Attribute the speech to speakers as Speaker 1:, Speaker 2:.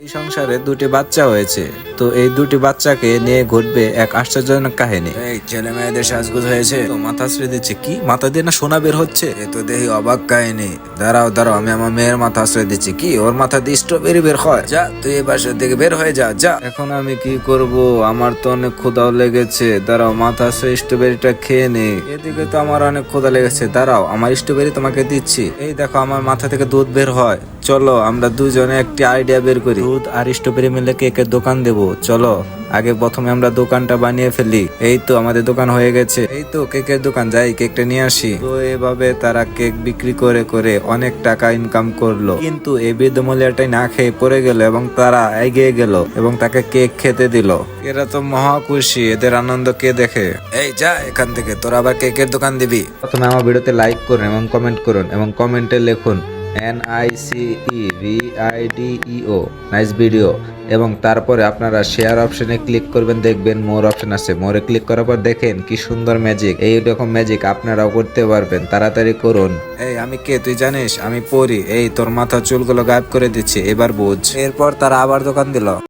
Speaker 1: এই সংসারে দুটি বাচ্চা হয়েছে, তো এই দুটি বাচ্চাকে নিয়ে ঘটবে এক আশ্চর্যজনক কাহিনী। এই ছেলে মেয়েদের সাজগোজ হয়েছে তো মাথা আশ্রয় দিচ্ছে, কি মাথা দিয়ে না সোনা বের হচ্ছে, এ তো দেখি অবাক কাহিনী। দাঁড়াও দাঁড়াও, আমি আমার মেয়ের মাথা আশ্রয় দিচ্ছি, কি ওর মাথা দিয়ে স্ট্রবেরি বের হয়? যা তুই এই বাসার দিকে বের হয়ে যা যা। এখন আমি কি করব, আমার তো অনেক ক্ষুধাও লেগেছে। দাঁড়াও, মাথা আশ্রয় স্ট্রবেরিটা খেয়ে নে। এদিকে তো আমার অনেক ক্ষুধা লেগেছে, দাঁড়াও আমার স্ট্রবেরি তোমাকে দিচ্ছি। এই দেখো আমার মাথা থেকে দুধ বের হয়। চলো আমরা দুজনে একটি আইডিয়া বের করি, দুধ আর স্ট্রবেরি মিলে কেকের দোকান দেবো। চলো আগে প্রথমে আমরা দোকানটা বানিয়ে ফেলি। এই তো আমাদের দোকান হয়ে গেছে, এই তো কেকের দোকান, যাই কেকটা নিয়ে আসি। তো এভাবে তারা কেক বিক্রি করে করে অনেক টাকা ইনকাম করলো, কিন্তু এই বৃদ্ধ মহিলাটাই না খেয়ে পড়ে গেল এবং তারা এগিয়ে গেল এবং তাকে কেক খেতে দিল। এরা তো মহা খুশি, এদের আনন্দ কে দেখে। এই যা এখান থেকে, তোরা আবার কেকের দোকান দিবি। প্রথমে আমার ভিডিওতে লাইক করুন এবং কমেন্ট করুন এবং কমেন্টে লিখুন NICEVIDEO নাইস ভিডিও, এবং তারপরে আপনারা শেয়ার অপশনে ক্লিক করবেন, দেখবেন মোর অপশন আছে। মোরে ক্লিক করার পর দেখেন কি সুন্দর ম্যাজিক। এই রকম ম্যাজিক আপনারাও করতে পারবেন, তাড়াতাড়ি করুন। এই আমি কে তুই জানিস? আমি পড়ি। এই তোর মাথা চুলগুলো গায়েব করে দিচ্ছি, এবার বুঝ। এরপর তারা আবার দোকান দিল।